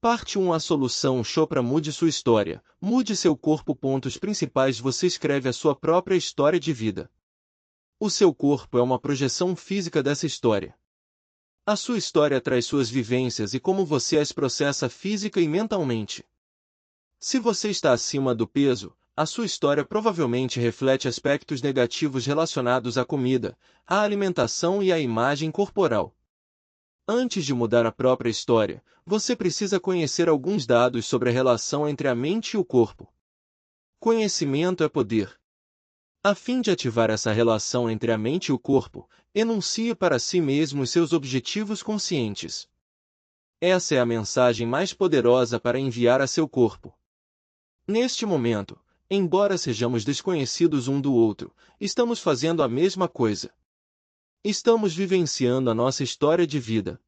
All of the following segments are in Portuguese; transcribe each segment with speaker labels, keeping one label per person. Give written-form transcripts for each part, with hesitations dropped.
Speaker 1: Parte 1. A solução. Chopra. Mude sua história. Mude seu corpo. Pontos principais. Você escreve a sua própria história de vida. O seu corpo é uma projeção física dessa história. A sua história traz suas vivências e como você as processa física e mentalmente. Se você está acima do peso, a sua história provavelmente reflete aspectos negativos relacionados à comida, à alimentação e à imagem corporal. Antes de mudar a própria história, você precisa conhecer alguns dados sobre a relação entre a mente e o corpo. Conhecimento é poder. A fim de ativar essa relação entre a mente e o corpo, enuncie para si mesmo os seus objetivos conscientes. Essa é a mensagem mais poderosa para enviar a seu corpo. Neste momento, embora sejamos desconhecidos um do outro, estamos fazendo a mesma coisa. Estamos vivenciando a nossa história de vida.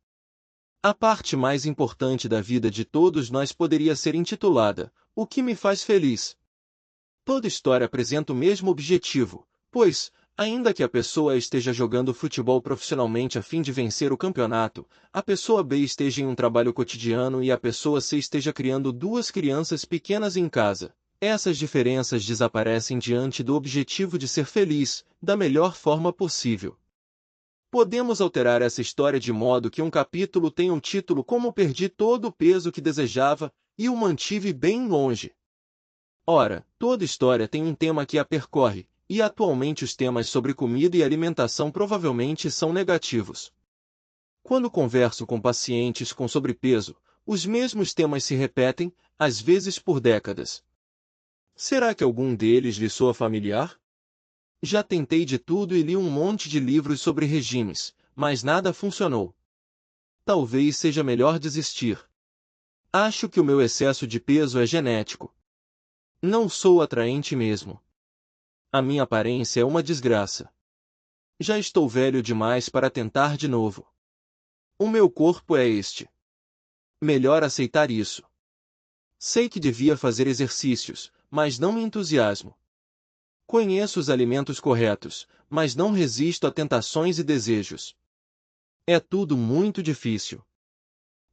Speaker 1: A parte mais importante da vida de todos nós poderia ser intitulada "O que me faz feliz?". Toda história apresenta o mesmo objetivo, pois, ainda que a pessoa esteja jogando futebol profissionalmente a fim de vencer o campeonato, a pessoa B esteja em um trabalho cotidiano e a pessoa C esteja criando duas crianças pequenas em casa, essas diferenças desaparecem diante do objetivo de ser feliz, da melhor forma possível. Podemos alterar essa história de modo que um capítulo tenha um título como "Perdi todo o peso que desejava e o mantive bem longe". Ora, toda história tem um tema que a percorre, e atualmente os temas sobre comida e alimentação provavelmente são negativos. Quando converso com pacientes com sobrepeso, os mesmos temas se repetem, às vezes por décadas. Será que algum deles lhe soa familiar? Já tentei de tudo e li um monte de livros sobre regimes, mas nada funcionou. Talvez seja melhor desistir. Acho que o meu excesso de peso é genético. Não sou atraente mesmo. A minha aparência é uma desgraça. Já estou velho demais para tentar de novo. O meu corpo é este. Melhor aceitar isso. Sei que devia fazer exercícios, mas não me entusiasmo. Conheço os alimentos corretos, mas não resisto a tentações e desejos. É tudo muito difícil.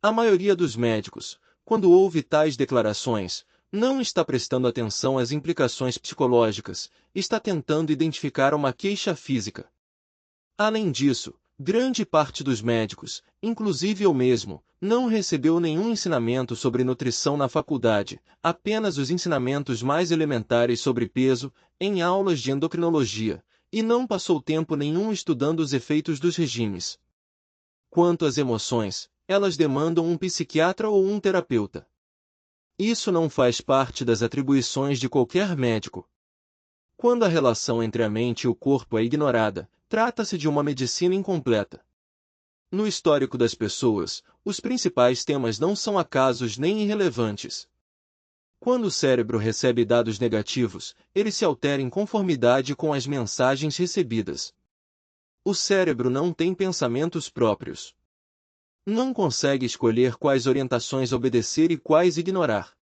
Speaker 1: A maioria dos médicos, quando ouve tais declarações, não está prestando atenção às implicações psicológicas, está tentando identificar uma queixa física. Além disso, grande parte dos médicos, inclusive eu mesmo, não recebeu nenhum ensinamento sobre nutrição na faculdade, apenas os ensinamentos mais elementares sobre peso, em aulas de endocrinologia, e não passou tempo nenhum estudando os efeitos dos regimes. Quanto às emoções, elas demandam um psiquiatra ou um terapeuta. Isso não faz parte das atribuições de qualquer médico. Quando a relação entre a mente e o corpo é ignorada, trata-se de uma medicina incompleta. No histórico das pessoas, os principais temas não são acasos nem irrelevantes. Quando o cérebro recebe dados negativos, ele se altera em conformidade com as mensagens recebidas. O cérebro não tem pensamentos próprios. Não consegue escolher quais orientações obedecer e quais ignorar.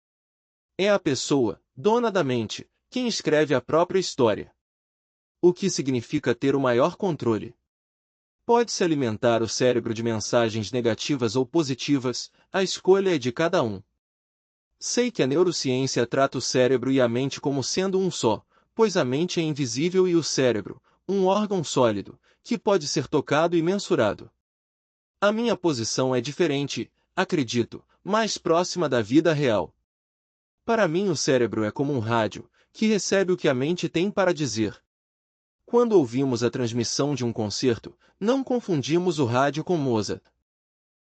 Speaker 1: É a pessoa, dona da mente, quem escreve a própria história. O que significa ter o maior controle? Pode-se alimentar o cérebro de mensagens negativas ou positivas, a escolha é de cada um. Sei que a neurociência trata o cérebro e a mente como sendo um só, pois a mente é invisível e o cérebro, um órgão sólido, que pode ser tocado e mensurado. A minha posição é diferente, acredito, mais próxima da vida real. Para mim o cérebro é como um rádio, que recebe o que a mente tem para dizer. Quando ouvimos a transmissão de um concerto, não confundimos o rádio com Mozart.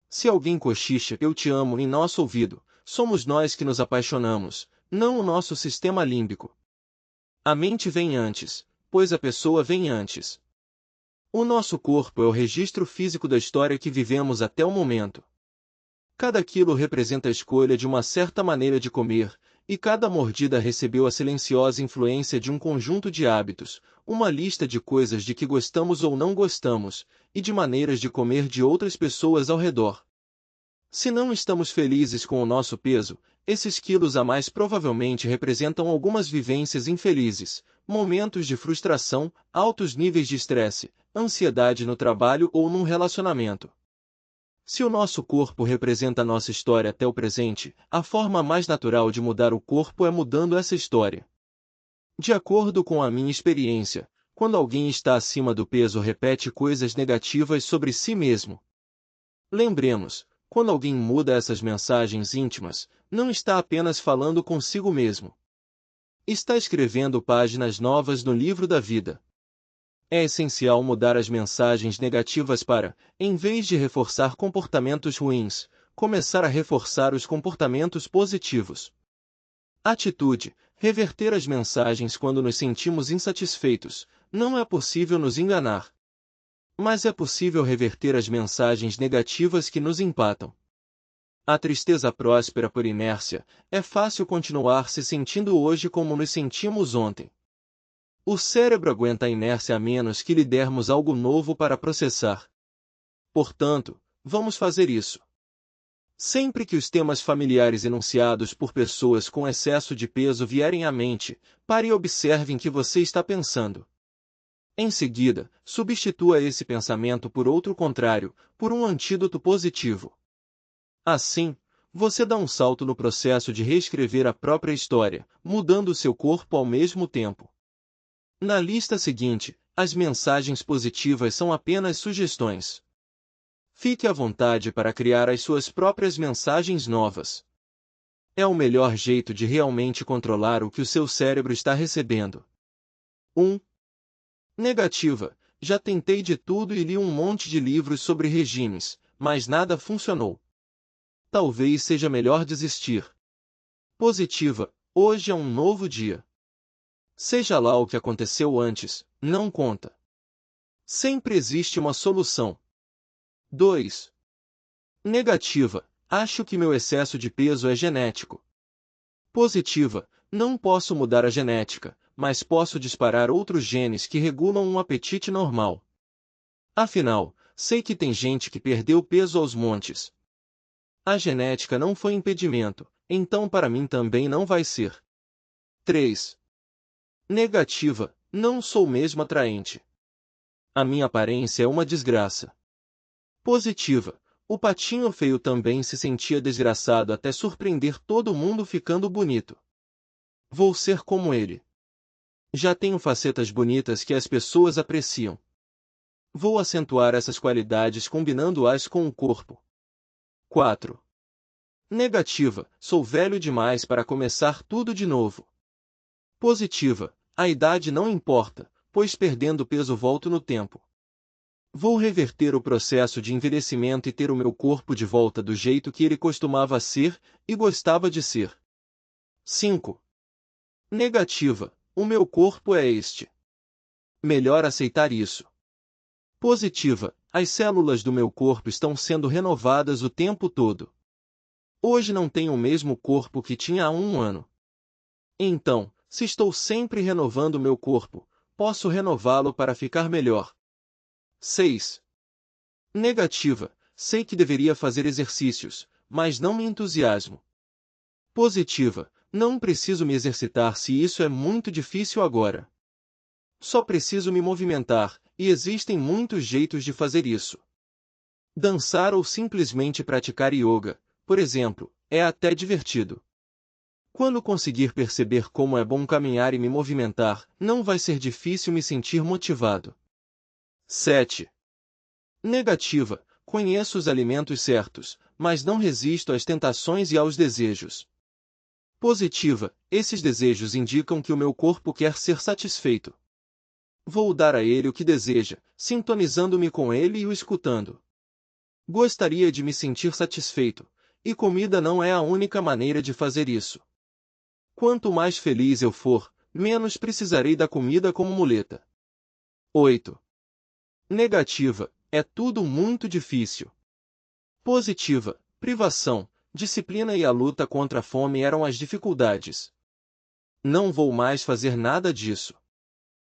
Speaker 1: Se alguém cochicha "eu te amo" em nosso ouvido, somos nós que nos apaixonamos, não o nosso sistema límbico. A mente vem antes, pois a pessoa vem antes. O nosso corpo é o registro físico da história que vivemos até o momento. Cada quilo representa a escolha de uma certa maneira de comer, e cada mordida recebeu a silenciosa influência de um conjunto de hábitos, uma lista de coisas de que gostamos ou não gostamos, e de maneiras de comer de outras pessoas ao redor. Se não estamos felizes com o nosso peso, esses quilos a mais provavelmente representam algumas vivências infelizes, momentos de frustração, altos níveis de estresse, ansiedade no trabalho ou num relacionamento. Se o nosso corpo representa nossa história até o presente, a forma mais natural de mudar o corpo é mudando essa história. De acordo com a minha experiência, quando alguém está acima do peso, repete coisas negativas sobre si mesmo. Lembremos, quando alguém muda essas mensagens íntimas, não está apenas falando consigo mesmo. Está escrevendo páginas novas no livro da vida. É essencial mudar as mensagens negativas para, em vez de reforçar comportamentos ruins, começar a reforçar os comportamentos positivos. Atitude: reverter as mensagens quando nos sentimos insatisfeitos. Não é possível nos enganar. Mas é possível reverter as mensagens negativas que nos empatam. A tristeza próspera por inércia. É fácil continuar se sentindo hoje como nos sentimos ontem. O cérebro aguenta a inércia a menos que lhe dermos algo novo para processar. Portanto, vamos fazer isso. Sempre que os temas familiares enunciados por pessoas com excesso de peso vierem à mente, pare e observe em que você está pensando. Em seguida, substitua esse pensamento por outro contrário, por um antídoto positivo. Assim, você dá um salto no processo de reescrever a própria história, mudando o seu corpo ao mesmo tempo. Na lista seguinte, as mensagens positivas são apenas sugestões. Fique à vontade para criar as suas próprias mensagens novas. É o melhor jeito de realmente controlar o que o seu cérebro está recebendo. 1. Negativa. Já tentei de tudo e li um monte de livros sobre regimes, mas nada funcionou. Talvez seja melhor desistir. Positiva. Hoje é um novo dia. Seja lá o que aconteceu antes, não conta. Sempre existe uma solução. 2. Negativa. Acho que meu excesso de peso é genético. Positiva. Não posso mudar a genética, mas posso disparar outros genes que regulam um apetite normal. Afinal, sei que tem gente que perdeu peso aos montes. A genética não foi impedimento, então para mim também não vai ser. 3. Negativa. Não sou mesmo atraente. A minha aparência é uma desgraça. Positiva. O patinho feio também se sentia desgraçado até surpreender todo mundo ficando bonito. Vou ser como ele. Já tenho facetas bonitas que as pessoas apreciam. Vou acentuar essas qualidades combinando-as com o corpo. 4. Negativa. Sou velho demais para começar tudo de novo. Positiva. A idade não importa, pois perdendo peso volto no tempo. Vou reverter o processo de envelhecimento e ter o meu corpo de volta do jeito que ele costumava ser e gostava de ser. 5. Negativa. O meu corpo é este. Melhor aceitar isso. Positiva. As células do meu corpo estão sendo renovadas o tempo todo. Hoje não tenho o mesmo corpo que tinha há um ano. Então, se estou sempre renovando meu corpo, posso renová-lo para ficar melhor. 6. Negativa. Sei que deveria fazer exercícios, mas não me entusiasmo. Positiva. Não preciso me exercitar se isso é muito difícil agora. Só preciso me movimentar, e existem muitos jeitos de fazer isso. Dançar ou simplesmente praticar yoga, por exemplo, é até divertido. Quando conseguir perceber como é bom caminhar e me movimentar, não vai ser difícil me sentir motivado. 7. Negativa. Conheço os alimentos certos, mas não resisto às tentações e aos desejos. Positiva. Esses desejos indicam que o meu corpo quer ser satisfeito. Vou dar a ele o que deseja, sintonizando-me com ele e o escutando. Gostaria de me sentir satisfeito, e comida não é a única maneira de fazer isso. Quanto mais feliz eu for, menos precisarei da comida como muleta. 8. Negativa. É tudo muito difícil. Positiva. Privação, disciplina e a luta contra a fome eram as dificuldades. Não vou mais fazer nada disso.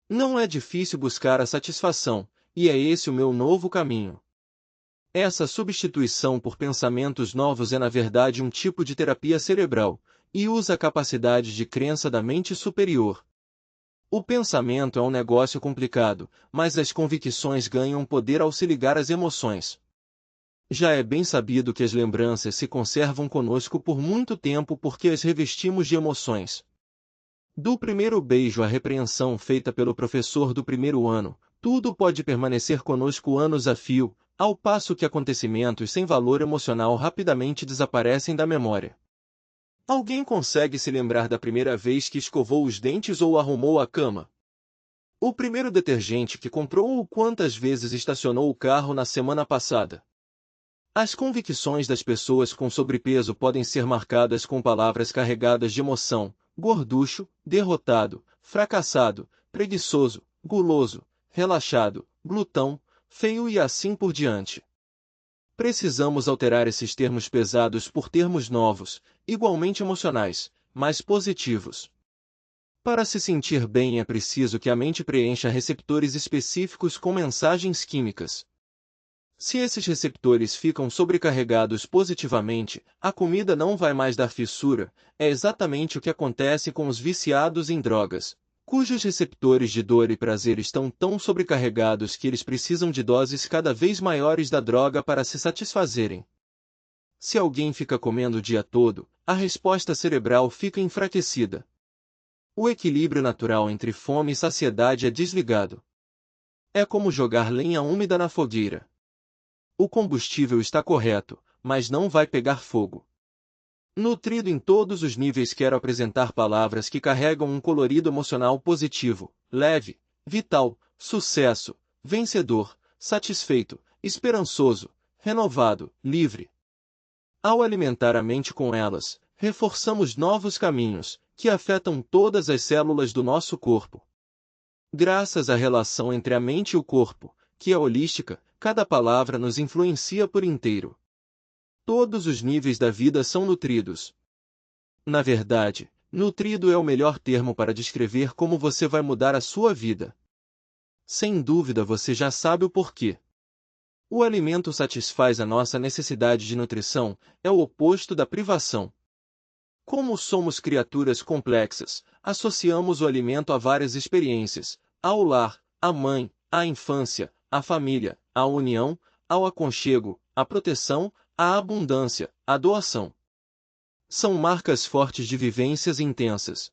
Speaker 1: Não é difícil buscar a satisfação, e é esse o meu novo caminho. Essa substituição por pensamentos novos é na verdade um tipo de terapia cerebral, e usa a capacidade de crença da mente superior. O pensamento é um negócio complicado, mas as convicções ganham poder ao se ligar às emoções. Já é bem sabido que as lembranças se conservam conosco por muito tempo porque as revestimos de emoções. Do primeiro beijo à repreensão feita pelo professor do primeiro ano, tudo pode permanecer conosco anos a fio, ao passo que acontecimentos sem valor emocional rapidamente desaparecem da memória. Alguém consegue se lembrar da primeira vez que escovou os dentes ou arrumou a cama? O primeiro detergente que comprou ou quantas vezes estacionou o carro na semana passada? As convicções das pessoas com sobrepeso podem ser marcadas com palavras carregadas de emoção: gorducho, derrotado, fracassado, preguiçoso, guloso, relaxado, glutão, feio e assim por diante. Precisamos alterar esses termos pesados por termos novos, igualmente emocionais, mas positivos. Para se sentir bem é preciso que a mente preencha receptores específicos com mensagens químicas. Se esses receptores ficam sobrecarregados positivamente, a comida não vai mais dar fissura. É exatamente o que acontece com os viciados em drogas, cujos receptores de dor e prazer estão tão sobrecarregados que eles precisam de doses cada vez maiores da droga para se satisfazerem. Se alguém fica comendo o dia todo, a resposta cerebral fica enfraquecida. O equilíbrio natural entre fome e saciedade é desligado. É como jogar lenha úmida na fogueira. O combustível está correto, mas não vai pegar fogo. Nutrido em todos os níveis, quero apresentar palavras que carregam um colorido emocional positivo, leve, vital, sucesso, vencedor, satisfeito, esperançoso, renovado, livre. Ao alimentar a mente com elas, reforçamos novos caminhos, que afetam todas as células do nosso corpo. Graças à relação entre a mente e o corpo, que é holística, cada palavra nos influencia por inteiro. Todos os níveis da vida são nutridos. Na verdade, nutrido é o melhor termo para descrever como você vai mudar a sua vida. Sem dúvida você já sabe o porquê. O alimento satisfaz a nossa necessidade de nutrição, é o oposto da privação. Como somos criaturas complexas, associamos o alimento a várias experiências: ao lar, à mãe, à infância, à família, à união, ao aconchego, à proteção, à abundância, à doação. São marcas fortes de vivências intensas.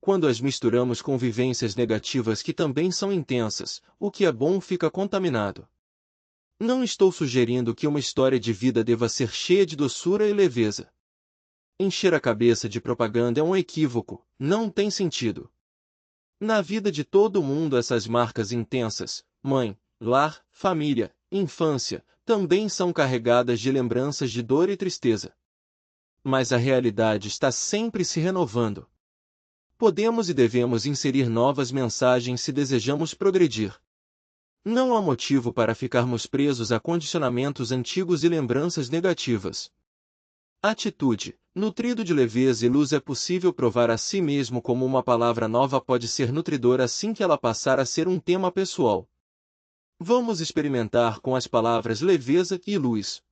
Speaker 1: Quando as misturamos com vivências negativas que também são intensas, o que é bom fica contaminado. Não estou sugerindo que uma história de vida deva ser cheia de doçura e leveza. Encher a cabeça de propaganda é um equívoco, não tem sentido. Na vida de todo mundo essas marcas intensas, mãe, lar, família, infância, também são carregadas de lembranças de dor e tristeza. Mas a realidade está sempre se renovando. Podemos e devemos inserir novas mensagens se desejamos progredir. Não há motivo para ficarmos presos a condicionamentos antigos e lembranças negativas. Atitude. Nutrido de leveza e luz é possível provar a si mesmo como uma palavra nova pode ser nutridora assim que ela passar a ser um tema pessoal. Vamos experimentar com as palavras leveza e luz.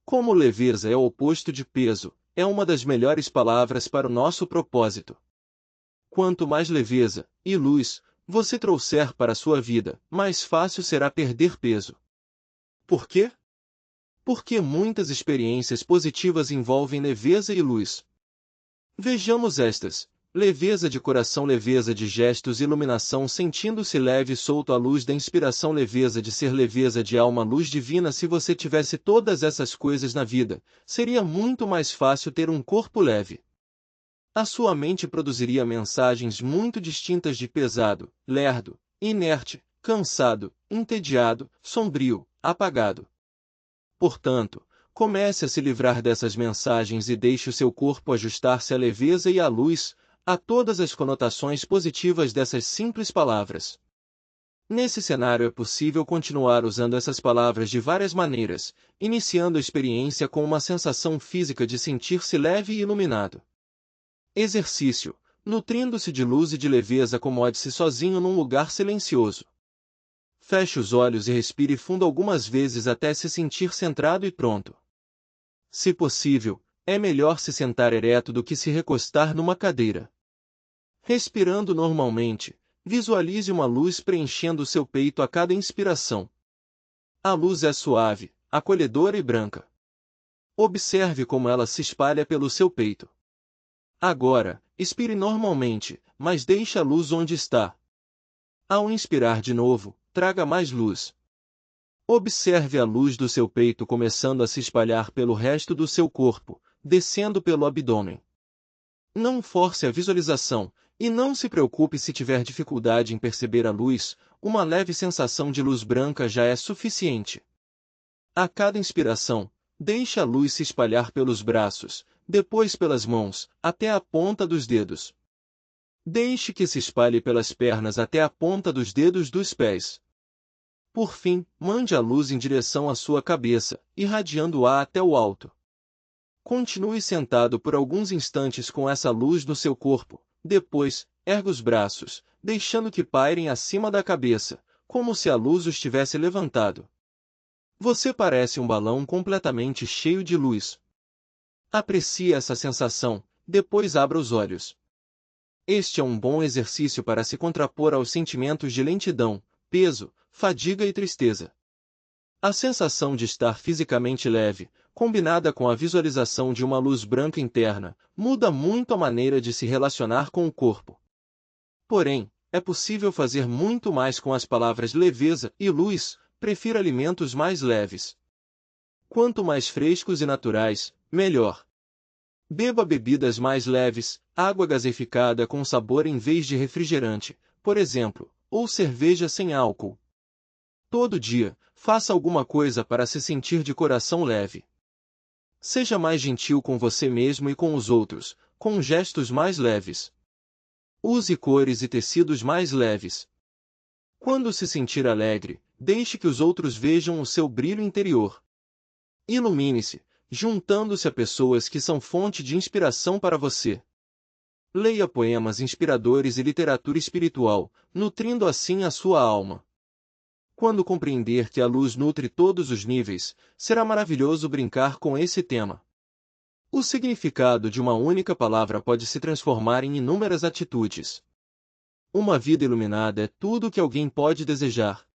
Speaker 1: Como leveza é o oposto de peso, é uma das melhores palavras para o nosso propósito. Quanto mais leveza e luz você trouxer para a sua vida, mais fácil será perder peso. Por quê? Porque muitas experiências positivas envolvem leveza e luz. Vejamos estas: leveza de coração, leveza de gestos, iluminação, sentindo-se leve e solto à luz da inspiração, leveza de ser, leveza de alma, luz divina. Se você tivesse todas essas coisas na vida, seria muito mais fácil ter um corpo leve. A sua mente produziria mensagens muito distintas de pesado, lerdo, inerte, cansado, entediado, sombrio, apagado. Portanto, comece a se livrar dessas mensagens e deixe o seu corpo ajustar-se à leveza e à luz, a todas as conotações positivas dessas simples palavras. Nesse cenário é possível continuar usando essas palavras de várias maneiras, iniciando a experiência com uma sensação física de sentir-se leve e iluminado. Exercício. Nutrindo-se de luz e de leveza, acomode-se sozinho num lugar silencioso. Feche os olhos e respire fundo algumas vezes até se sentir centrado e pronto. Se possível, é melhor se sentar ereto do que se recostar numa cadeira. Respirando normalmente, visualize uma luz preenchendo seu peito a cada inspiração. A luz é suave, acolhedora e branca. Observe como ela se espalha pelo seu peito. Agora, expire normalmente, mas deixe a luz onde está. Ao inspirar de novo, traga mais luz. Observe a luz do seu peito começando a se espalhar pelo resto do seu corpo, descendo pelo abdômen. Não force a visualização, e não se preocupe se tiver dificuldade em perceber a luz, uma leve sensação de luz branca já é suficiente. A cada inspiração, deixe a luz se espalhar pelos braços, depois pelas mãos, até a ponta dos dedos. Deixe que se espalhe pelas pernas até a ponta dos dedos dos pés. Por fim, mande a luz em direção à sua cabeça, irradiando-a até o alto. Continue sentado por alguns instantes com essa luz no seu corpo, depois, erga os braços, deixando que pairem acima da cabeça, como se a luz os tivesse levantado. Você parece um balão completamente cheio de luz. Aprecie essa sensação, depois abra os olhos. Este é um bom exercício para se contrapor aos sentimentos de lentidão, peso, fadiga e tristeza. A sensação de estar fisicamente leve, combinada com a visualização de uma luz branca interna, muda muito a maneira de se relacionar com o corpo. Porém, é possível fazer muito mais com as palavras leveza e luz. Prefira alimentos mais leves. Quanto mais frescos e naturais, melhor. Beba bebidas mais leves, água gaseificada com sabor em vez de refrigerante, por exemplo, ou cerveja sem álcool. Todo dia, faça alguma coisa para se sentir de coração leve. Seja mais gentil com você mesmo e com os outros, com gestos mais leves. Use cores e tecidos mais leves. Quando se sentir alegre, deixe que os outros vejam o seu brilho interior. Ilumine-se, juntando-se a pessoas que são fonte de inspiração para você. Leia poemas inspiradores e literatura espiritual, nutrindo assim a sua alma. Quando compreender que a luz nutre todos os níveis, será maravilhoso brincar com esse tema. O significado de uma única palavra pode se transformar em inúmeras atitudes. Uma vida iluminada é tudo o que alguém pode desejar.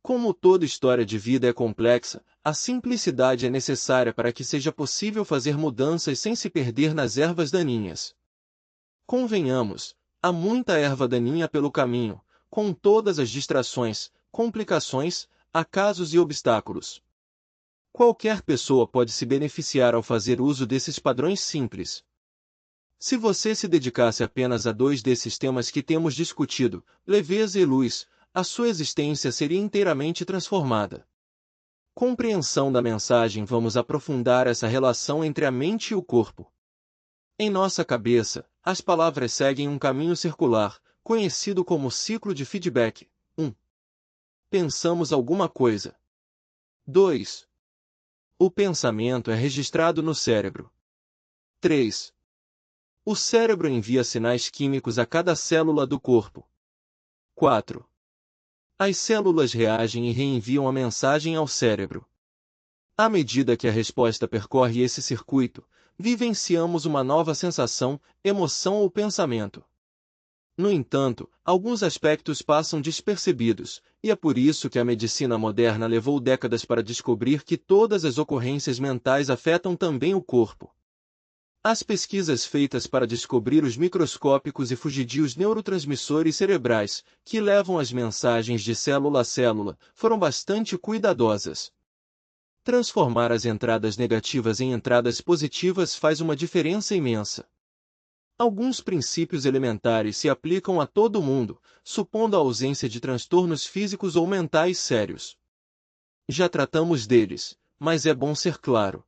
Speaker 1: Como toda história de vida é complexa, a simplicidade é necessária para que seja possível fazer mudanças sem se perder nas ervas daninhas. Convenhamos, há muita erva daninha pelo caminho, com todas as distrações, complicações, acasos e obstáculos. Qualquer pessoa pode se beneficiar ao fazer uso desses padrões simples. Se você se dedicasse apenas a 2 desses temas que temos discutido, leveza e luz, a sua existência seria inteiramente transformada. Compreensão da mensagem. Vamos aprofundar essa relação entre a mente e o corpo. Em nossa cabeça, as palavras seguem um caminho circular, conhecido como ciclo de feedback. 1. Pensamos alguma coisa. 2. O pensamento é registrado no cérebro. 3. O cérebro envia sinais químicos a cada célula do corpo. 4. As células reagem e reenviam a mensagem ao cérebro. À medida que a resposta percorre esse circuito, vivenciamos uma nova sensação, emoção ou pensamento. No entanto, alguns aspectos passam despercebidos, e é por isso que a medicina moderna levou décadas para descobrir que todas as ocorrências mentais afetam também o corpo. As pesquisas feitas para descobrir os microscópicos e fugidios neurotransmissores cerebrais, que levam as mensagens de célula a célula, foram bastante cuidadosas. Transformar as entradas negativas em entradas positivas faz uma diferença imensa. Alguns princípios elementares se aplicam a todo mundo, supondo a ausência de transtornos físicos ou mentais sérios. Já tratamos deles, mas é bom ser claro.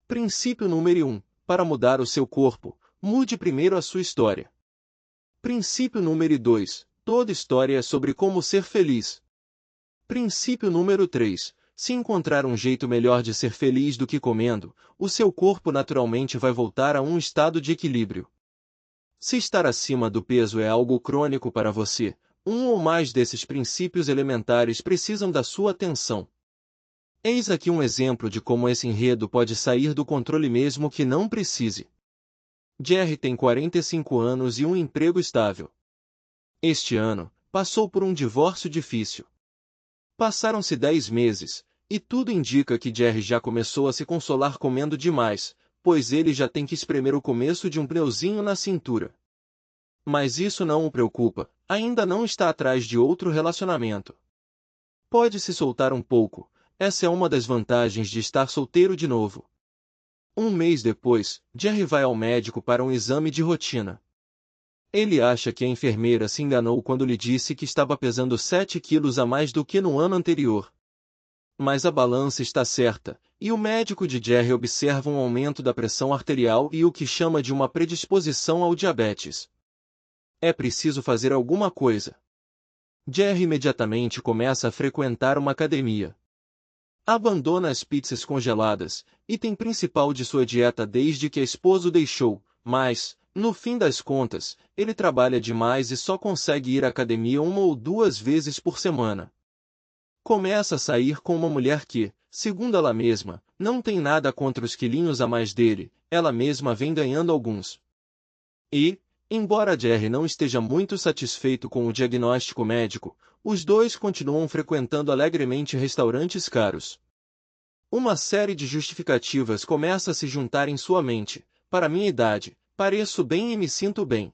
Speaker 1: Princípio número 1. Para mudar o seu corpo, mude primeiro a sua história. Princípio número 2. Toda história é sobre como ser feliz. Princípio número 3. Se encontrar um jeito melhor de ser feliz do que comendo, o seu corpo naturalmente vai voltar a um estado de equilíbrio. Se estar acima do peso é algo crônico para você, um ou mais desses princípios elementares precisam da sua atenção. Eis aqui um exemplo de como esse enredo pode sair do controle mesmo que não precise. Jerry tem 45 anos e um emprego estável. Este ano, passou por um divórcio difícil. Passaram-se 10 meses, E tudo indica que Jerry já começou a se consolar comendo demais, pois ele já tem que espremer o começo de um pneuzinho na cintura. Mas isso não o preocupa, ainda não está atrás de outro relacionamento. Pode se soltar um pouco, essa é uma das vantagens de estar solteiro de novo. Um mês depois, Jerry vai ao médico para um exame de rotina. Ele acha que a enfermeira se enganou quando lhe disse que estava pesando 7 quilos a mais do que no ano anterior. Mas a balança está certa, e o médico de Jerry observa um aumento da pressão arterial e o que chama de uma predisposição ao diabetes. É preciso fazer alguma coisa. Jerry imediatamente começa a frequentar uma academia. Abandona as pizzas congeladas, item principal de sua dieta desde que a esposa o deixou, mas, no fim das contas, ele trabalha demais e só consegue ir à academia 1 ou 2 vezes por semana. Começa a sair com uma mulher que, segundo ela mesma, não tem nada contra os quilinhos a mais dele, ela mesma vem ganhando alguns. E, embora Jerry não esteja muito satisfeito com o diagnóstico médico, os dois continuam frequentando alegremente restaurantes caros. Uma série de justificativas começa a se juntar em sua mente. Para minha idade, pareço bem e me sinto bem.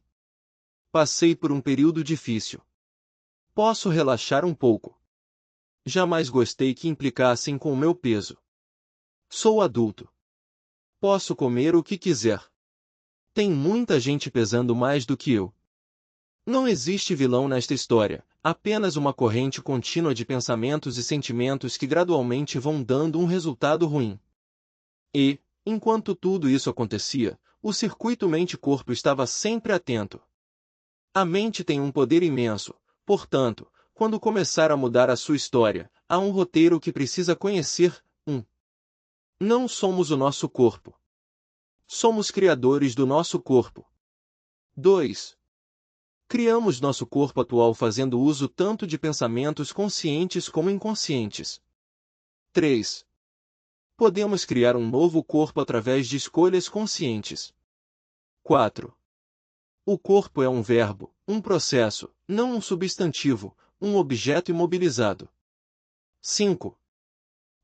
Speaker 1: Passei por um período difícil. Posso relaxar um pouco. Jamais gostei que implicassem com o meu peso. Sou adulto. Posso comer o que quiser. Tem muita gente pesando mais do que eu. Não existe vilão nesta história, apenas uma corrente contínua de pensamentos e sentimentos que gradualmente vão dando um resultado ruim. E, enquanto tudo isso acontecia, o circuito mente-corpo estava sempre atento. A mente tem um poder imenso, portanto, quando começar a mudar a sua história, há um roteiro que precisa conhecer. 1. Não somos o nosso corpo. Somos criadores do nosso corpo. 2. Criamos nosso corpo atual fazendo uso tanto de pensamentos conscientes como inconscientes. 3. Podemos criar um novo corpo através de escolhas conscientes. 4. O corpo é um verbo, um processo, não um substantivo, um objeto imobilizado. 5.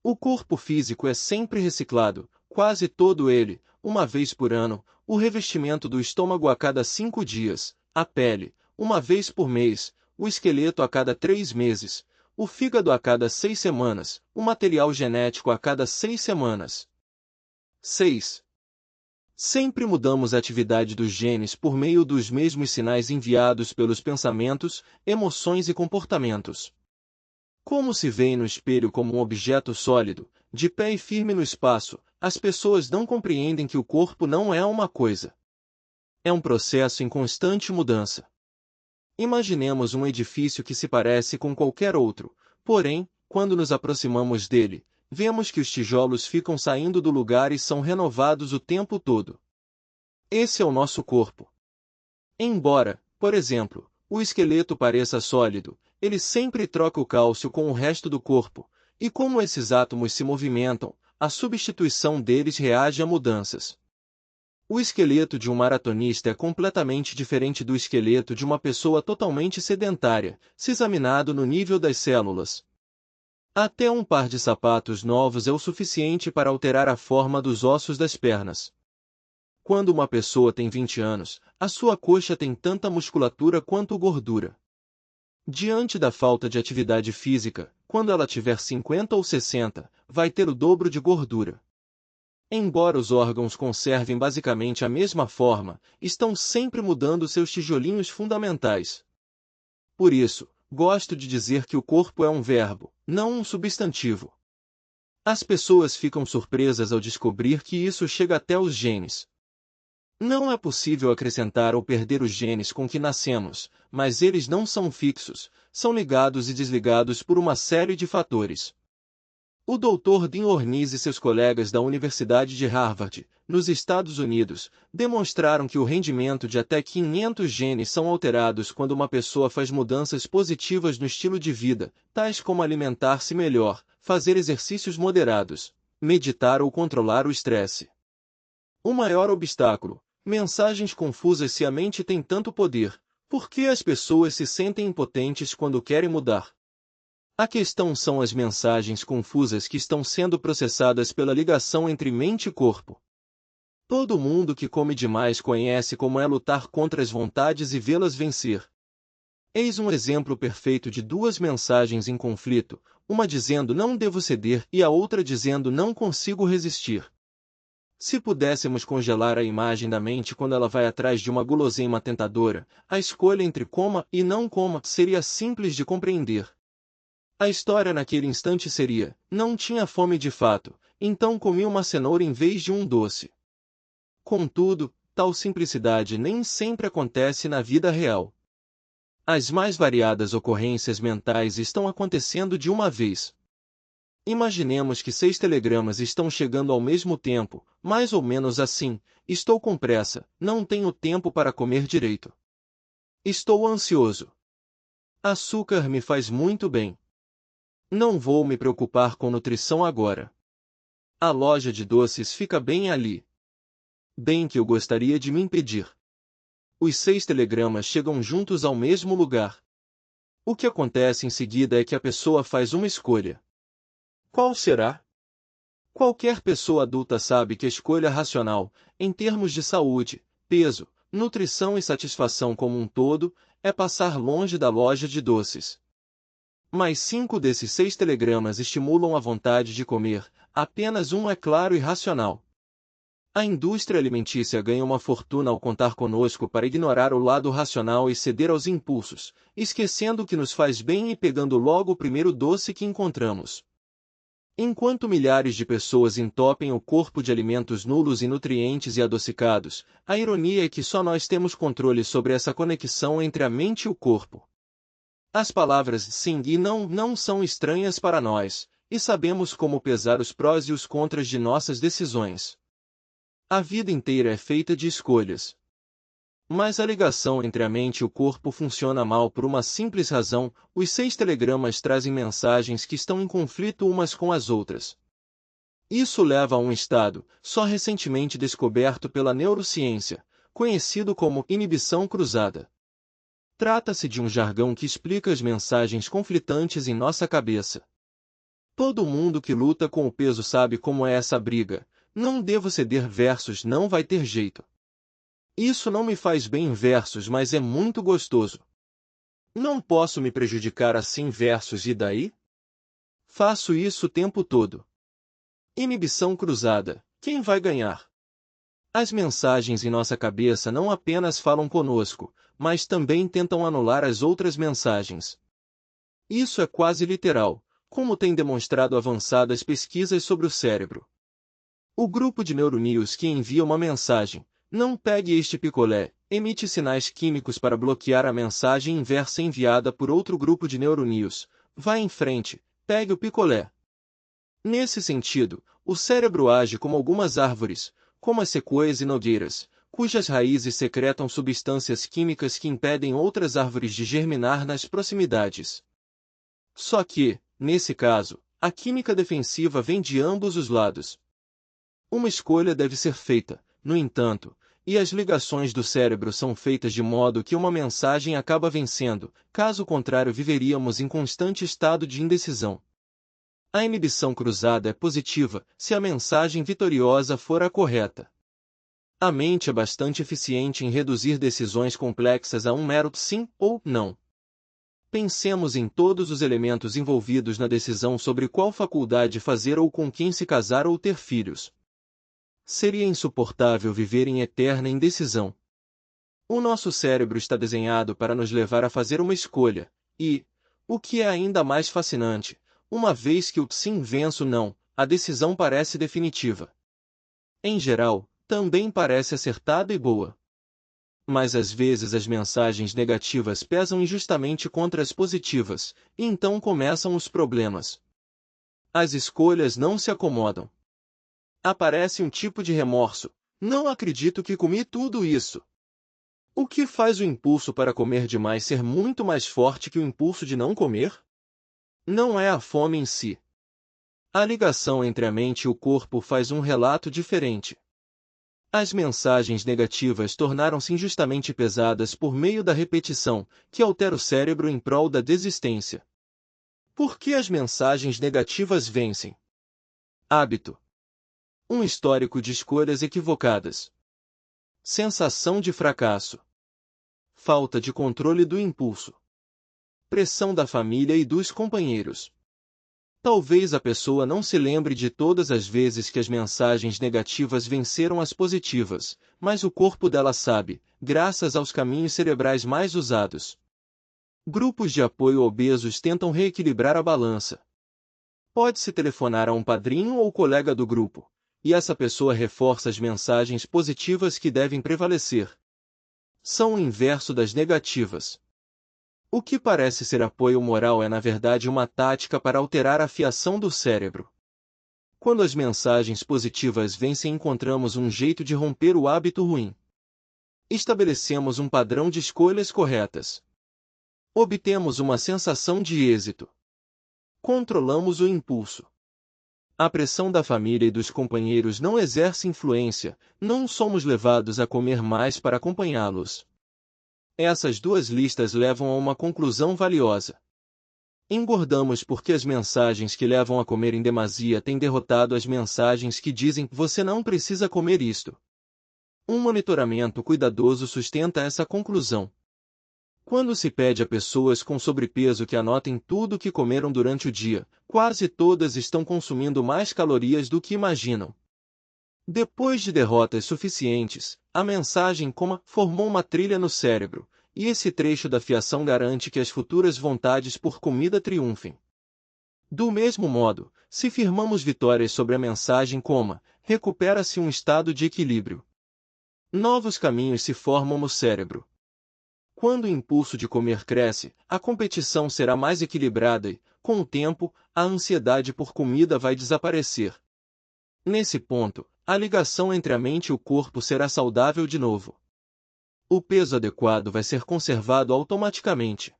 Speaker 1: O corpo físico é sempre reciclado, quase todo ele, uma vez por ano, o revestimento do estômago a cada 5 dias, a pele, uma vez por mês, o esqueleto a cada 3 meses, o fígado a cada 6 semanas, o material genético a cada 6 semanas. 6. Sempre mudamos a atividade dos genes por meio dos mesmos sinais enviados pelos pensamentos, emoções e comportamentos. Como se vê no espelho como um objeto sólido, de pé e firme no espaço, as pessoas não compreendem que o corpo não é uma coisa. É um processo em constante mudança. Imaginemos um edifício que se parece com qualquer outro, porém, quando nos aproximamos dele, vemos que os tijolos ficam saindo do lugar e são renovados o tempo todo. Esse é o nosso corpo. Embora, por exemplo, o esqueleto pareça sólido, ele sempre troca o cálcio com o resto do corpo, e como esses átomos se movimentam, a substituição deles reage a mudanças. O esqueleto de um maratonista é completamente diferente do esqueleto de uma pessoa totalmente sedentária, se examinado no nível das células. Até um par de sapatos novos é o suficiente para alterar a forma dos ossos das pernas. Quando uma pessoa tem 20 anos, a sua coxa tem tanta musculatura quanto gordura. Diante da falta de atividade física, quando ela tiver 50 ou 60, vai ter o dobro de gordura. Embora os órgãos conservem basicamente a mesma forma, estão sempre mudando seus tijolinhos fundamentais. Por isso, gosto de dizer que o corpo é um verbo, não um substantivo. As pessoas ficam surpresas ao descobrir que isso chega até os genes. Não é possível acrescentar ou perder os genes com que nascemos, mas eles não são fixos, são ligados e desligados por uma série de fatores. O Dr. Dean Ornish e seus colegas da Universidade de Harvard, nos Estados Unidos, demonstraram que o rendimento de até 500 genes são alterados quando uma pessoa faz mudanças positivas no estilo de vida, tais como alimentar-se melhor, fazer exercícios moderados, meditar ou controlar o estresse. O maior obstáculo: mensagens confusas. Se a mente tem tanto poder, por que as pessoas se sentem impotentes quando querem mudar? A questão são as mensagens confusas que estão sendo processadas pela ligação entre mente e corpo. Todo mundo que come demais conhece como é lutar contra as vontades e vê-las vencer. Eis um exemplo perfeito de duas mensagens em conflito, uma dizendo não devo ceder e a outra dizendo não consigo resistir. Se pudéssemos congelar a imagem da mente quando ela vai atrás de uma guloseima tentadora, a escolha entre coma e não coma seria simples de compreender. A história naquele instante seria: não tinha fome de fato, então comi uma cenoura em vez de um doce. Contudo, tal simplicidade nem sempre acontece na vida real. As mais variadas ocorrências mentais estão acontecendo de uma vez. Imaginemos que 6 telegramas estão chegando ao mesmo tempo, mais ou menos assim: estou com pressa, não tenho tempo para comer direito. Estou ansioso. Açúcar me faz muito bem. Não vou me preocupar com nutrição agora. A loja de doces fica bem ali. Bem que eu gostaria de me impedir. Os 6 telegramas chegam juntos ao mesmo lugar. O que acontece em seguida é que a pessoa faz uma escolha. Qual será? Qualquer pessoa adulta sabe que a escolha racional, em termos de saúde, peso, nutrição e satisfação como um todo, é passar longe da loja de doces. Mas 5 desses 6 telegramas estimulam a vontade de comer, apenas um é claro e racional. A indústria alimentícia ganha uma fortuna ao contar conosco para ignorar o lado racional e ceder aos impulsos, esquecendo o que nos faz bem e pegando logo o primeiro doce que encontramos. Enquanto milhares de pessoas entopem o corpo de alimentos nulos e nutrientes e adocicados, a ironia é que só nós temos controle sobre essa conexão entre a mente e o corpo. As palavras sim e não são estranhas para nós, e sabemos como pesar os prós e os contras de nossas decisões. A vida inteira é feita de escolhas. Mas a ligação entre a mente e o corpo funciona mal por uma simples razão: os 6 telegramas trazem mensagens que estão em conflito umas com as outras. Isso leva a um estado, só recentemente descoberto pela neurociência, conhecido como inibição cruzada. Trata-se de um jargão que explica as mensagens conflitantes em nossa cabeça. Todo mundo que luta com o peso sabe como é essa briga: não devo ceder versus não vai ter jeito. Isso não me faz bem versus mas é muito gostoso. Não posso me prejudicar assim versus e daí? Faço isso o tempo todo. Inibição cruzada: quem vai ganhar? As mensagens em nossa cabeça não apenas falam conosco, mas também tentam anular as outras mensagens. Isso é quase literal, como têm demonstrado avançadas pesquisas sobre o cérebro. O grupo de neurônios que envia uma mensagem, não pegue este picolé, emite sinais químicos para bloquear a mensagem inversa enviada por outro grupo de neurônios: vá em frente, pegue o picolé. Nesse sentido, o cérebro age como algumas árvores, como as sequoias e nogueiras, cujas raízes secretam substâncias químicas que impedem outras árvores de germinar nas proximidades. Só que, nesse caso, a química defensiva vem de ambos os lados. Uma escolha deve ser feita, no entanto, e as ligações do cérebro são feitas de modo que uma mensagem acaba vencendo, caso contrário viveríamos em constante estado de indecisão. A inibição cruzada é positiva, se a mensagem vitoriosa for a correta. A mente é bastante eficiente em reduzir decisões complexas a um mero sim ou não. Pensemos em todos os elementos envolvidos na decisão sobre qual faculdade fazer ou com quem se casar ou ter filhos. Seria insuportável viver em eterna indecisão. O nosso cérebro está desenhado para nos levar a fazer uma escolha, e, o que é ainda mais fascinante, uma vez que o sim vence o não, a decisão parece definitiva. Em geral, também parece acertada e boa. Mas às vezes as mensagens negativas pesam injustamente contra as positivas, e então começam os problemas. As escolhas não se acomodam. Aparece um tipo de remorso: não acredito que comi tudo isso. O que faz o impulso para comer demais ser muito mais forte que o impulso de não comer? Não é a fome em si. A ligação entre a mente e o corpo faz um relato diferente. As mensagens negativas tornaram-se injustamente pesadas por meio da repetição, que altera o cérebro em prol da desistência. Por que as mensagens negativas vencem? Hábito. Um histórico de escolhas equivocadas. Sensação de fracasso. Falta de controle do impulso. Pressão da família e dos companheiros. Talvez a pessoa não se lembre de todas as vezes que as mensagens negativas venceram as positivas, mas o corpo dela sabe, graças aos caminhos cerebrais mais usados. Grupos de apoio obesos tentam reequilibrar a balança. Pode-se telefonar a um padrinho ou colega do grupo, e essa pessoa reforça as mensagens positivas que devem prevalecer. São o inverso das negativas. O que parece ser apoio moral é na verdade uma tática para alterar a fiação do cérebro. Quando as mensagens positivas vencem, encontramos um jeito de romper o hábito ruim. Estabelecemos um padrão de escolhas corretas. Obtemos uma sensação de êxito. Controlamos o impulso. A pressão da família e dos companheiros não exerce influência, não somos levados a comer mais para acompanhá-los. Essas duas listas levam a uma conclusão valiosa. Engordamos porque as mensagens que levam a comer em demasia têm derrotado as mensagens que dizem "você não precisa comer isto". Um monitoramento cuidadoso sustenta essa conclusão. Quando se pede a pessoas com sobrepeso que anotem tudo o que comeram durante o dia, quase todas estão consumindo mais calorias do que imaginam. Depois de derrotas suficientes, a mensagem coma formou uma trilha no cérebro, e esse trecho da fiação garante que as futuras vontades por comida triunfem. Do mesmo modo, se firmamos vitórias sobre a mensagem coma, recupera-se um estado de equilíbrio. Novos caminhos se formam no cérebro. Quando o impulso de comer cresce, a competição será mais equilibrada e, com o tempo, a ansiedade por comida vai desaparecer. Nesse ponto, a ligação entre a mente e o corpo será saudável de novo. O peso adequado vai ser conservado automaticamente.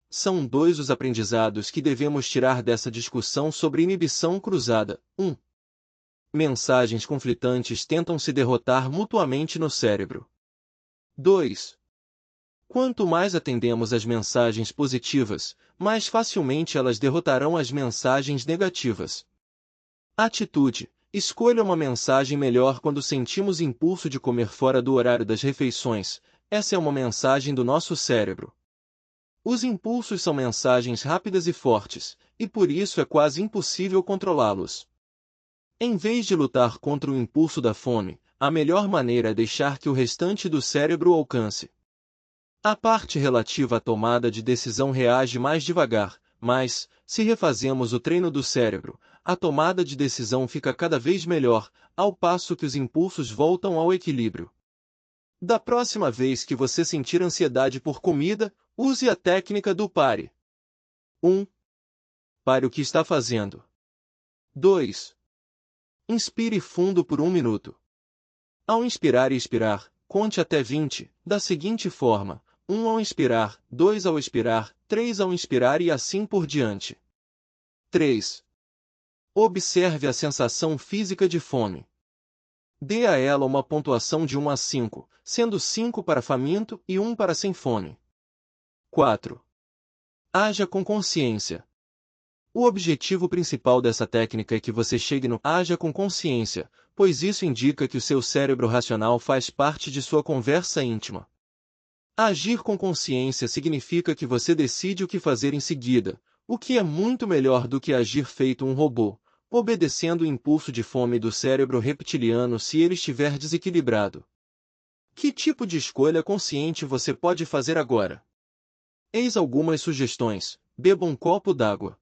Speaker 1: São dois os aprendizados que devemos tirar dessa discussão sobre inibição cruzada. 1. Mensagens conflitantes tentam se derrotar mutuamente no cérebro. 2. Quanto mais atendemos às mensagens positivas, mais facilmente elas derrotarão as mensagens negativas. Atitude. Escolha uma mensagem melhor quando sentimos impulso de comer fora do horário das refeições. Essa é uma mensagem do nosso cérebro. Os impulsos são mensagens rápidas e fortes, e por isso é quase impossível controlá-los. Em vez de lutar contra o impulso da fome, a melhor maneira é deixar que o restante do cérebro o alcance. A parte relativa à tomada de decisão reage mais devagar, mas, se refazemos o treino do cérebro, a tomada de decisão fica cada vez melhor, ao passo que os impulsos voltam ao equilíbrio. Da próxima vez que você sentir ansiedade por comida, use a técnica do pare. 1. Pare o que está fazendo. 2. Inspire fundo por 1 minuto. Ao inspirar e expirar, conte até 20, da seguinte forma: 1 ao inspirar, 2 ao expirar, 3 ao inspirar e assim por diante. 3. Observe a sensação física de fome. Dê a ela uma pontuação de 1 a 5, sendo 5 para faminto e 1 para sem fome. 4. Haja com consciência. O objetivo principal dessa técnica é que você chegue no haja com consciência, pois isso indica que o seu cérebro racional faz parte de sua conversa íntima. Agir com consciência significa que você decide o que fazer em seguida, o que é muito melhor do que agir feito um robô, obedecendo o impulso de fome do cérebro reptiliano se ele estiver desequilibrado. Que tipo de escolha consciente você pode fazer agora? Eis algumas sugestões. Beba um copo d'água.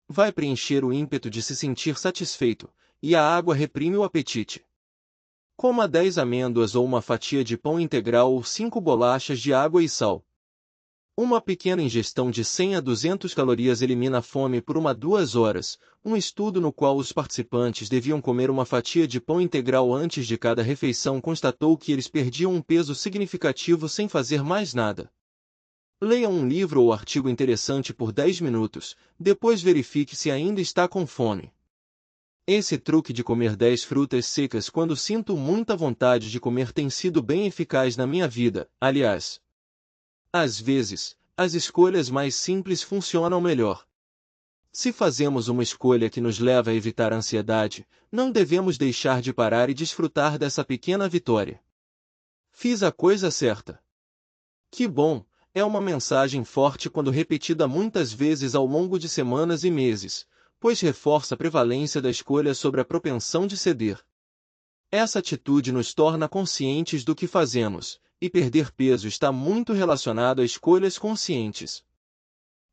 Speaker 1: Vai preencher o ímpeto de se sentir satisfeito, e a água reprime o apetite. Coma 10 amêndoas ou uma fatia de pão integral ou 5 bolachas de água e sal. Uma pequena ingestão de 100 a 200 calorias elimina a fome por 1 a 2 horas. Um estudo no qual os participantes deviam comer uma fatia de pão integral antes de cada refeição constatou que eles perdiam um peso significativo sem fazer mais nada. Leia um livro ou artigo interessante por 10 minutos, depois verifique se ainda está com fome. Esse truque de comer 10 frutas secas quando sinto muita vontade de comer tem sido bem eficaz na minha vida, aliás. Às vezes, as escolhas mais simples funcionam melhor. Se fazemos uma escolha que nos leva a evitar a ansiedade, não devemos deixar de parar e desfrutar dessa pequena vitória. Fiz a coisa certa. Que bom! É uma mensagem forte quando repetida muitas vezes ao longo de semanas e meses, pois reforça a prevalência da escolha sobre a propensão de ceder. Essa atitude nos torna conscientes do que fazemos, e perder peso está muito relacionado a escolhas conscientes.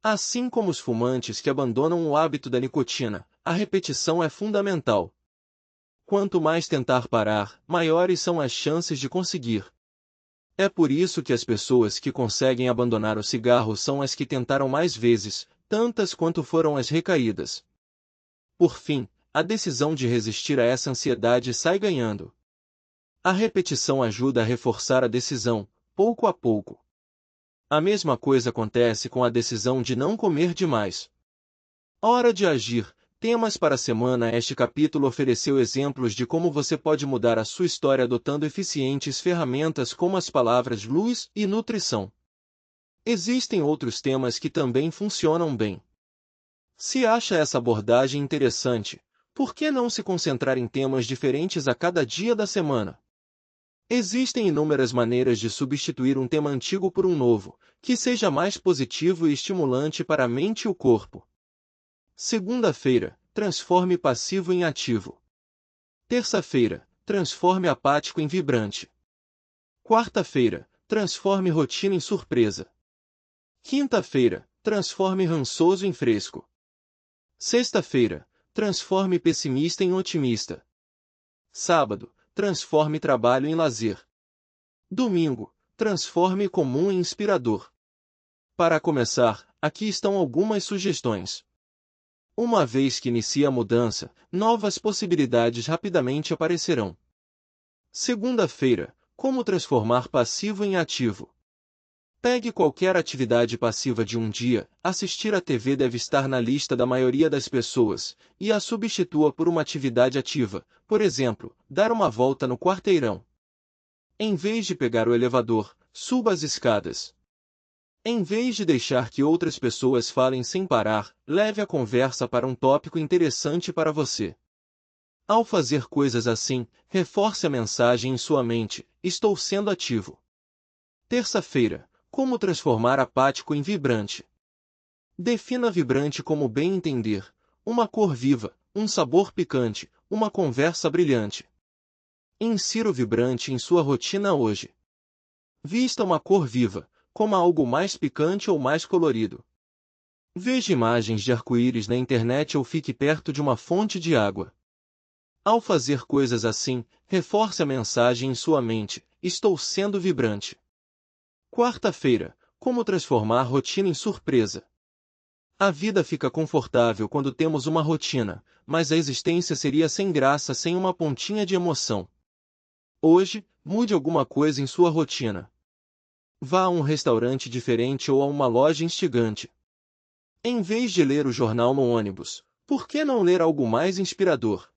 Speaker 1: Assim como os fumantes que abandonam o hábito da nicotina, a repetição é fundamental. Quanto mais tentar parar, maiores são as chances de conseguir. É por isso que as pessoas que conseguem abandonar o cigarro são as que tentaram mais vezes, tantas quanto foram as recaídas. Por fim, a decisão de resistir a essa ansiedade sai ganhando. A repetição ajuda a reforçar a decisão, pouco a pouco. A mesma coisa acontece com a decisão de não comer demais. Hora de agir. Temas para a semana. Este capítulo ofereceu exemplos de como você pode mudar a sua história adotando eficientes ferramentas como as palavras luz e nutrição. Existem outros temas que também funcionam bem. Se acha essa abordagem interessante, por que não se concentrar em temas diferentes a cada dia da semana? Existem inúmeras maneiras de substituir um tema antigo por um novo, que seja mais positivo e estimulante para a mente e o corpo. Segunda-feira, transforme passivo em ativo. Terça-feira, transforme apático em vibrante. Quarta-feira, transforme rotina em surpresa. Quinta-feira, transforme rançoso em fresco. Sexta-feira, transforme pessimista em otimista. Sábado, transforme trabalho em lazer. Domingo, transforme comum em inspirador. Para começar, aqui estão algumas sugestões. Uma vez que inicia a mudança, novas possibilidades rapidamente aparecerão. Segunda-feira, como transformar passivo em ativo. Pegue qualquer atividade passiva de um dia, assistir à TV deve estar na lista da maioria das pessoas, e a substitua por uma atividade ativa, por exemplo, dar uma volta no quarteirão. Em vez de pegar o elevador, suba as escadas. Em vez de deixar que outras pessoas falem sem parar, leve a conversa para um tópico interessante para você. Ao fazer coisas assim, reforce a mensagem em sua mente: estou sendo ativo. Terça-feira, como transformar apático em vibrante. Defina vibrante como bem entender: uma cor viva, um sabor picante, uma conversa brilhante. Insira o vibrante em sua rotina hoje. Vista uma cor viva, coma algo mais picante ou mais colorido. Veja imagens de arco-íris na internet ou fique perto de uma fonte de água. Ao fazer coisas assim, reforce a mensagem em sua mente: estou sendo vibrante. Quarta-feira, como transformar rotina em surpresa. A vida fica confortável quando temos uma rotina, mas a existência seria sem graça sem uma pontinha de emoção. Hoje, mude alguma coisa em sua rotina. Vá a um restaurante diferente ou a uma loja instigante. Em vez de ler o jornal no ônibus, por que não ler algo mais inspirador?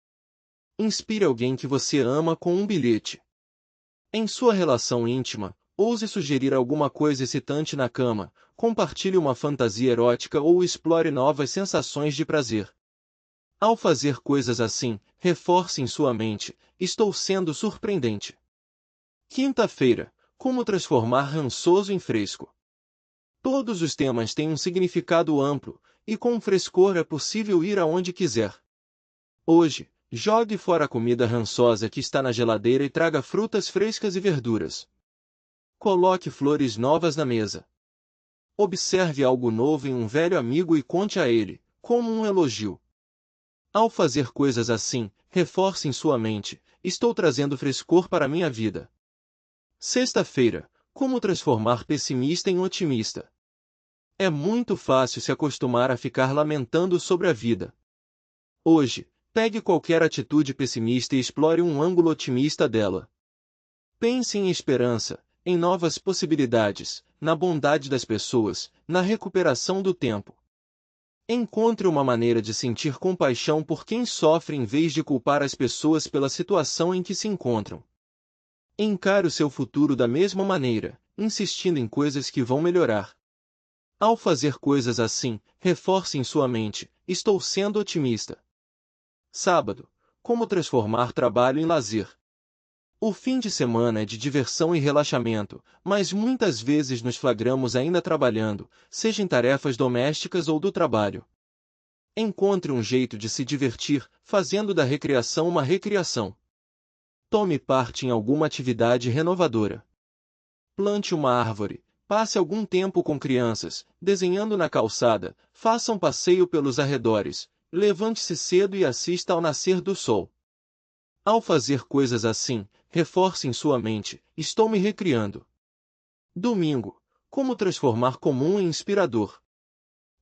Speaker 1: Inspire alguém que você ama com um bilhete. Em sua relação íntima, ouse sugerir alguma coisa excitante na cama, compartilhe uma fantasia erótica ou explore novas sensações de prazer. Ao fazer coisas assim, reforce em sua mente: estou sendo surpreendente. Quinta-feira, como transformar rançoso em fresco. Todos os temas têm um significado amplo, e com frescor é possível ir aonde quiser. Hoje, jogue fora a comida rançosa que está na geladeira e traga frutas frescas e verduras. Coloque flores novas na mesa. Observe algo novo em um velho amigo e conte a ele, como um elogio. Ao fazer coisas assim, reforce em sua mente: estou trazendo frescor para a minha vida. Sexta-feira, como transformar pessimista em otimista. É muito fácil se acostumar a ficar lamentando sobre a vida. Hoje, pegue qualquer atitude pessimista e explore um ângulo otimista dela. Pense em esperança, em novas possibilidades, na bondade das pessoas, na recuperação do tempo. Encontre uma maneira de sentir compaixão por quem sofre em vez de culpar as pessoas pela situação em que se encontram. Encare o seu futuro da mesma maneira, insistindo em coisas que vão melhorar. Ao fazer coisas assim, reforce em sua mente: estou sendo otimista. Sábado. Como transformar trabalho em lazer. O fim de semana é de diversão e relaxamento, mas muitas vezes nos flagramos ainda trabalhando, seja em tarefas domésticas ou do trabalho. Encontre um jeito de se divertir, fazendo da recreação uma recriação. Tome parte em alguma atividade renovadora. Plante uma árvore, passe algum tempo com crianças, desenhando na calçada, faça um passeio pelos arredores, levante-se cedo e assista ao nascer do sol. Ao fazer coisas assim, reforce em sua mente: estou me recriando. Domingo. Como transformar comum em inspirador.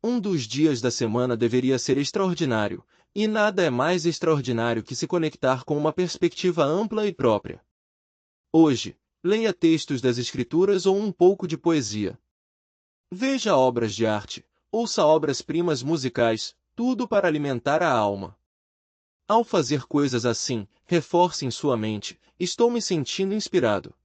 Speaker 1: Um dos dias da semana deveria ser extraordinário, e nada é mais extraordinário que se conectar com uma perspectiva ampla e própria. Hoje, leia textos das Escrituras ou um pouco de poesia. Veja obras de arte, ouça obras-primas musicais, tudo para alimentar a alma. Ao fazer coisas assim, reforce em sua mente: estou me sentindo inspirado.